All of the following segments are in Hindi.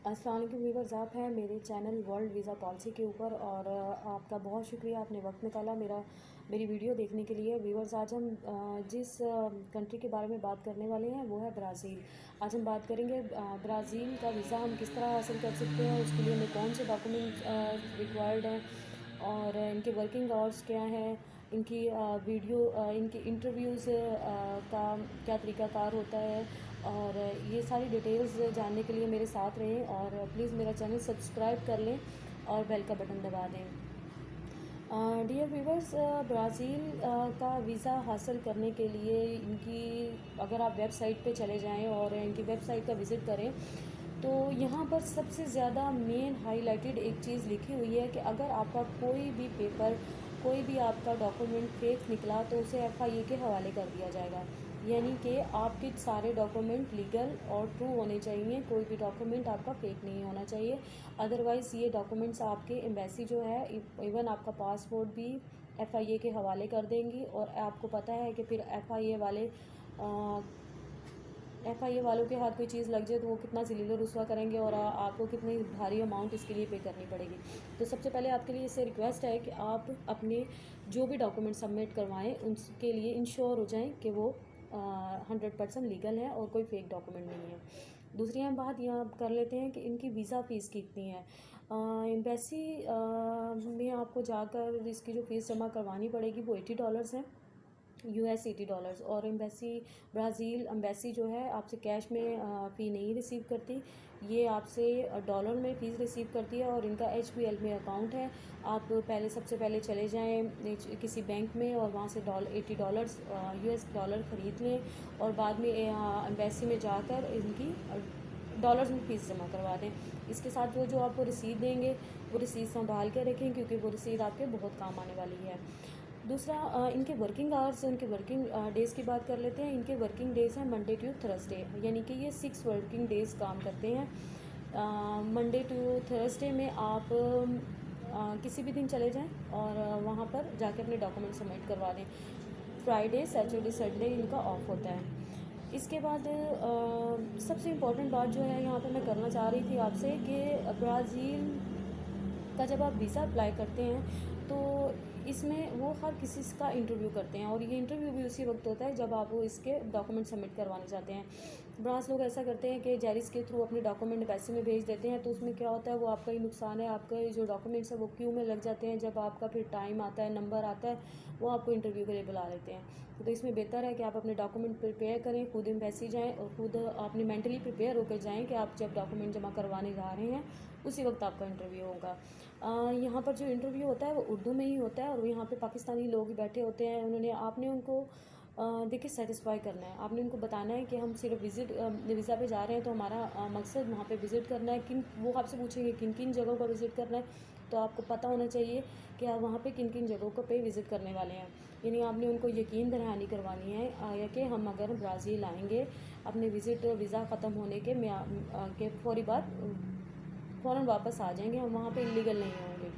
अस्सलाम वालेकुम व्यूअर्स, आप हैं मेरे चैनल वर्ल्ड वीज़ा पॉलिसी के ऊपर और आपका बहुत शुक्रिया, आपने वक्त निकाला मेरी वीडियो देखने के लिए। व्यूअर्स, आज हम जिस कंट्री के बारे में बात करने वाले हैं वो है ब्राज़ील। आज हम बात करेंगे ब्राज़ील का वीज़ा हम किस तरह हासिल कर सकते हैं, उसके लिए हमें कौन से डॉक्यूमेंट रिक्वायर्ड हैं और इनके वर्किंग आवर्स क्या हैं, इनकी इनकी इंटरव्यूज़ का क्या तरीक़ाकार होता है, और ये सारी डिटेल्स जानने के लिए मेरे साथ रहें और प्लीज़ मेरा चैनल सब्सक्राइब कर लें और बेल का बटन दबा दें। डियर व्यूवर्स, ब्राज़ील का वीज़ा हासिल करने के लिए इनकी अगर आप वेबसाइट पे चले जाएं और इनकी वेबसाइट का विज़िट करें तो यहाँ पर सबसे ज़्यादा मेन हाईलाइटेड एक चीज़ लिखी हुई है कि अगर आपका कोई भी पेपर, कोई भी आपका डॉक्यूमेंट फेक निकला तो उसे FIA के हवाले कर दिया जाएगा। यानी कि आपके सारे डॉक्यूमेंट लीगल और ट्रू होने चाहिए, कोई भी डॉक्यूमेंट आपका फेक नहीं होना चाहिए। अदरवाइज़ ये डॉक्यूमेंट्स आपके एम्बेसी जो है, इवन आपका पासपोर्ट भी FIA के हवाले कर देंगी। और आपको पता है कि फिर FIA वालों के हाथ कोई चीज़ लग जाए तो वो कितना ज़लील रुस्वा करेंगे और आपको कितनी भारी अमाउंट इसके लिए पे करनी पड़ेगी। तो सबसे पहले आपके लिए इससे रिक्वेस्ट है कि आप अपने जो भी डॉक्यूमेंट सबमिट करवाएं उनके लिए इंश्योर हो जाएं कि वो 100% लीगल है और कोई फेक डॉक्यूमेंट नहीं है। दूसरी हम बात यहाँ कर लेते हैं कि इनकी वीज़ा फ़ीस कितनी है। एम्बेसी में आपको जाकर इसकी जो फ़ीस जमा करवानी पड़ेगी वो $80 है, $80। और ब्राज़ील एम्बेसी जो है आपसे कैश में फ़ी नहीं रिसीव करती, ये आपसे डॉलर में फ़ीस रिसीव करती है। और इनका HBL में अकाउंट है। आप सबसे पहले चले जाएं किसी बैंक में और वहाँ से $80 US डॉलर ख़रीद लें और बाद में एम्बेसी में जाकर इनकी डॉलर्स में फ़ीस जमा करवा दें। इसके साथ वो जो आपको रसीद देंगे वो रसीद संभाल के रखें, क्योंकि वो रसीद आपके बहुत काम आने वाली है। दूसरा, इनके वर्किंग आवर्स, इनके वर्किंग डेज़ की बात कर लेते हैं। इनके वर्किंग डेज़ हैं मंडे टू थर्सडे, यानी कि ये 6 वर्किंग डेज़ काम करते हैं। मंडे टू थर्सडे में आप किसी भी दिन चले जाएं और वहाँ पर जाके अपने डॉक्यूमेंट सबमिट करवा दें। फ्राइडे, सैटरडे, संडे इनका ऑफ होता है। इसके बाद सबसे इम्पॉर्टेंट बात जो है यहाँ पर मैं करना चाह रही थी आपसे कि ब्राज़ील का जब आप वीज़ा अप्लाई करते हैं तो इसमें वो हर किसी का इंटरव्यू करते हैं और ये इंटरव्यू भी उसी वक्त होता है जब आप वो इसके डॉक्यूमेंट सबमिट करवाने चाहते हैं। ब्राज़ लोग ऐसा करते हैं कि जेरिस के थ्रू अपने डॉक्यूमेंट एम्बेसी में भेज देते हैं, तो उसमें क्या होता है, वो आपका ही नुकसान है। आपके जो डॉक्यूमेंट्स है वो क्यू में लग जाते हैं। जब आपका फिर टाइम आता है, नंबर आता है, वो आपको इंटरव्यू के लिए बुला लेते हैं। तो इसमें बेहतर है कि आप अपने डॉक्यूमेंट प्रिपेयर करें, खुद एम्बेसी जाएँ और खुद अपने मेंटली प्रिपेयर होकर जाएँ कि आप जब डॉक्यूमेंट जमा करवाने जा रहे हैं उसी वक्त आपका इंटरव्यू होगा। यहाँ पर जो इंटरव्यू होता है वो उर्दू में ही होता है और यहाँ पे पाकिस्तानी लोग बैठे होते हैं। आपने उनको देखिए सेटिस्फाई करना है। आपने उनको बताना है कि हम सिर्फ वीज़ा पे जा रहे हैं, तो हमारा मकसद वहाँ पे विज़िट करना है। वो आपसे पूछेंगे किन किन जगहों पर विज़िट करना है, तो आपको पता होना चाहिए कि आप वहाँ पे किन किन जगहों को पे विज़िट करने वाले हैं। यानी आपने उनको यकीन दहानी करवानी है या कि हम अगर ब्राज़ील आएँगे अपने वीज़ा ख़त्म होने के फ़ौरन वापस आ जाएंगे, हम वहाँ पे इलीगल नहीं होंगे।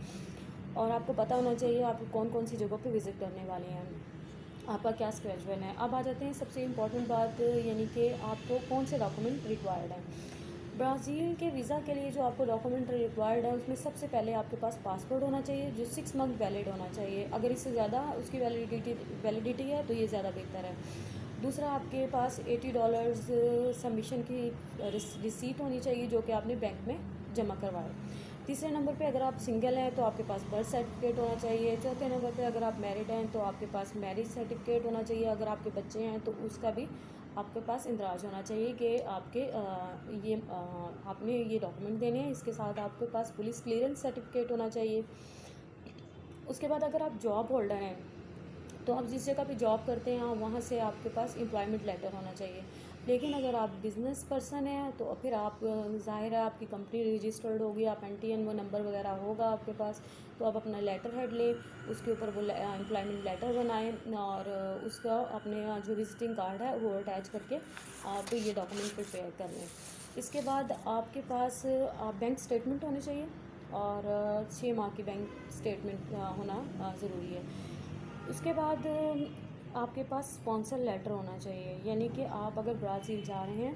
और आपको पता होना चाहिए आप कौन कौन सी जगहों पे विज़िट करने वाले हैं, आपका क्या स्केड्यूल है। अब आ जाते हैं सबसे इम्पॉर्टेंट बात, यानी कि आपको कौन से डॉक्यूमेंट रिक्वायर्ड हैं। ब्राज़ील के वीज़ा के लिए जो आपको डॉक्यूमेंट रिक्वायर्ड है उसमें सबसे पहले आपके पास पासपोर्ट होना चाहिए जो 6 मंथ वैलिड होना चाहिए। अगर इससे ज़्यादा उसकी वैलिडिटी है तो ये ज़्यादा बेहतर है। दूसरा, आपके पास $80 सबमिशन की रिसीट होनी चाहिए जो कि आपने बैंक में जमा करवाए। तीसरे नंबर पे अगर आप सिंगल हैं तो आपके पास बर्थ सर्टिफिकेट होना चाहिए। चौथे नंबर पे अगर आप मैरिड हैं तो आपके पास मैरिज सर्टिफिकेट होना चाहिए। अगर आपके बच्चे हैं तो उसका भी आपके पास इंदराज होना चाहिए कि आपने ये डॉक्यूमेंट देने हैं। इसके साथ आपके पास पुलिस क्लियरेंस सर्टिफिकेट होना चाहिए। उसके बाद अगर आप जॉब होल्डर हैं तो आप जिस जगह पे जॉब करते हैं वहाँ से आपके पास एम्प्लॉयमेंट लेटर होना चाहिए। लेकिन अगर आप बिज़नेस पर्सन हैं तो फिर आप ज़ाहिर है आपकी कंपनी रजिस्टर्ड होगी, आप NTN वो नंबर वगैरह होगा आपके पास, तो आप अपना लेटर हेड लें, उसके ऊपर वो एम्प्लॉयमेंट लेटर बनाएं और उसका अपने जो विजिटिंग कार्ड है वो अटैच करके आप ये डॉक्यूमेंट प्रिपेयर कर लें। इसके बाद आपके पास बैंक स्टेटमेंट होनी चाहिए और 6 माह की बैंक स्टेटमेंट होना ज़रूरी है। उसके बाद आपके पास स्पॉन्सर लेटर होना चाहिए, यानी कि आप अगर ब्राज़ील जा रहे हैं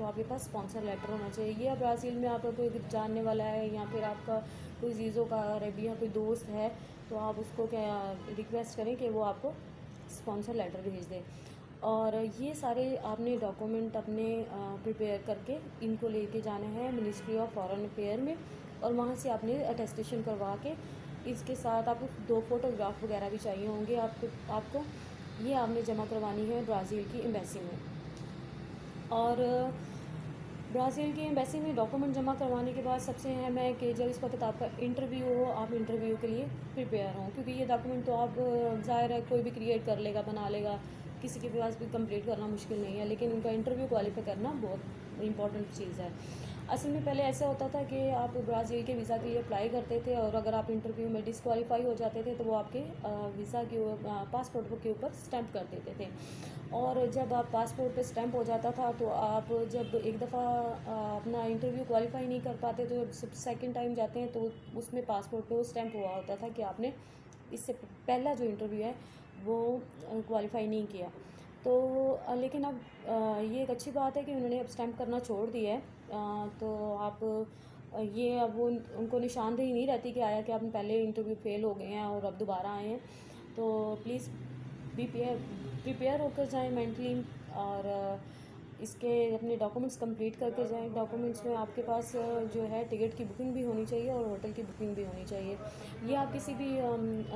तो आपके पास स्पॉन्सर लेटर होना चाहिए। या ब्राज़ील में आपका कोई जानने वाला है या फिर आपका कोई जीज़ो का अरबी या कोई दोस्त है तो आप उसको क्या रिक्वेस्ट करें कि वो आपको स्पॉन्सर लेटर भेज दे। और ये सारे आपने डॉक्यूमेंट अपने प्रिपेयर करके इनको लेके जाना है मिनिस्ट्री ऑफ फॉरेन अफेयर में, और वहाँ से आपने अटेस्टेशन करवा के इसके साथ आपको 2 फ़ोटोग्राफ वगैरह भी चाहिए होंगे आपको ये आपने जमा करवानी है ब्राज़ील की एम्बेसी में। और ब्राज़ील की एम्बेसी में डॉक्यूमेंट जमा करवाने के बाद सबसे अहम है कि जब इस वक्त आपका इंटरव्यू हो, आप इंटरव्यू के लिए प्रिपेयर हों, क्योंकि ये डॉक्यूमेंट तो आप ज़ाहिर है कोई भी क्रिएट कर लेगा, बना लेगा, किसी के पास भी कंप्लीट करना मुश्किल नहीं है, लेकिन उनका इंटरव्यू क्वालिफाई करना बहुत इंपॉर्टेंट चीज़ है। असल में पहले ऐसा होता था कि आप ब्राज़ील के वीज़ा के लिए अप्लाई करते थे और अगर आप इंटरव्यू में डिस्क्वालीफाई हो जाते थे तो वो आपके वीज़ा के पासपोर्ट के ऊपर स्टैंप कर देते थे। और जब आप पासपोर्ट पे स्टैंप हो जाता था तो आप जब एक दफ़ा अपना इंटरव्यू क्वालिफाई नहीं कर पाते तो जब सेकंड टाइम जाते हैं तो उसमें पासपोर्ट पे वो स्टैंप हुआ होता था कि आपने इससे पहला जो इंटरव्यू है वो क्वालिफाई नहीं किया। तो लेकिन अब ये एक अच्छी बात है कि उन्होंने अब स्टैंप करना छोड़ दिया है। तो आप ये अब वो उनको निशानदेही नहीं रहती कि आया कि आपने पहले इंटरव्यू फेल हो गए हैं और अब दोबारा आए हैं। तो प्लीज़ प्रिपेयर होकर जाएं मेंटली, और इसके अपने डॉक्यूमेंट्स कंप्लीट करके जाएं। डॉक्यूमेंट्स में आपके पास जो है टिकट की बुकिंग भी होनी चाहिए और होटल की बुकिंग भी होनी चाहिए। ये आप किसी भी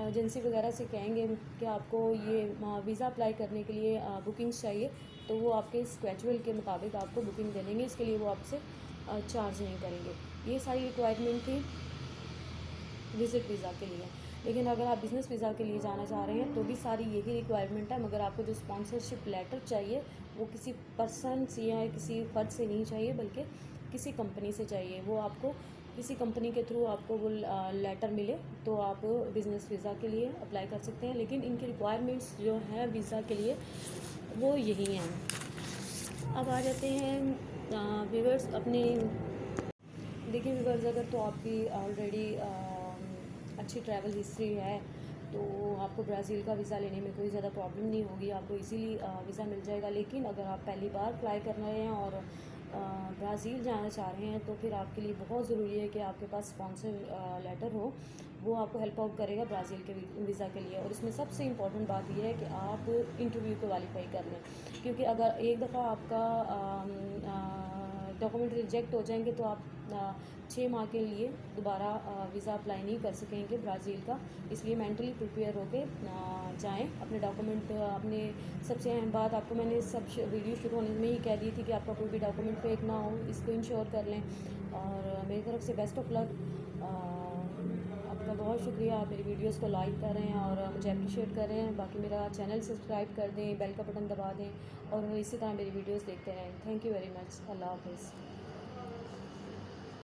एजेंसी वगैरह से कहेंगे कि आपको ये वीज़ा अप्लाई करने के लिए बुकिंग्स चाहिए, तो वो आपके स्केड्यूल के मुताबिक आपको बुकिंग दे देंगे, इसके लिए वो आपसे चार्ज नहीं करेंगे। ये सारी रिक्वायरमेंट थी विज़िट वीज़ा के लिए। लेकिन अगर आप बिज़नेस वीज़ा के लिए जाना चाह रहे हैं तो भी सारी यही रिक्वायरमेंट है, मगर आपको जो स्पॉन्सरशिप लेटर चाहिए वो किसी पर्सन से या किसी फ़र्द से नहीं चाहिए बल्कि किसी कंपनी से चाहिए। वो आपको किसी कंपनी के थ्रू आपको वो लेटर मिले तो आप बिज़नेस वीज़ा के लिए अप्लाई कर सकते हैं। लेकिन इनकी रिक्वायरमेंट्स जो हैं वीज़ा के लिए वो यही हैं। अब आ जाते हैं व्यूअर्स अपने। देखिए व्यूअर्स, अगर तो आपकी ऑलरेडी अच्छी ट्रैवल हिस्ट्री है तो आपको ब्राज़ील का वीज़ा लेने में कोई ज़्यादा प्रॉब्लम नहीं होगी, आपको इजीली वीज़ा मिल जाएगा। लेकिन अगर आप पहली बार अप्लाई कर रहे हैं और ब्राज़ील जाना चाह रहे हैं तो फिर आपके लिए बहुत ज़रूरी है कि आपके पास स्पॉन्सर लेटर हो, वो आपको हेल्प आउट करेगा ब्राज़ील के वीज़ा के लिए। और इसमें सबसे इम्पॉर्टेंट बात यह है कि आप इंटरव्यू को क्वालिफाई कर लें, क्योंकि अगर एक दफ़ा आपका डॉक्यूमेंट रिजेक्ट हो जाएंगे तो आप 6 माह के लिए दोबारा वीज़ा अप्लाई नहीं कर सकेंगे ब्राज़ील का। इसलिए मेंटली प्रिपेयर होके जाएं। अपने डॉक्यूमेंट अपने सबसे अहम बात आपको मैंने सब वीडियो शुरू होने में ही कह दी थी कि आपका कोई भी डॉक्यूमेंट फेक ना हो, इसको इंश्योर कर लें। और मेरी तरफ से बेस्ट ऑफ लक। आपका बहुत शुक्रिया, आप मेरी वीडियोस को लाइक कर रहे हैं और मुझे अप्रिशिएट कर रहे हैं। बाकी मेरा चैनल सब्सक्राइब कर दें, बेल का बटन दबा दें और इसी तरह मेरी वीडियोस देखते रहें। Thank you very much. अल्लाह हाफ़िज़।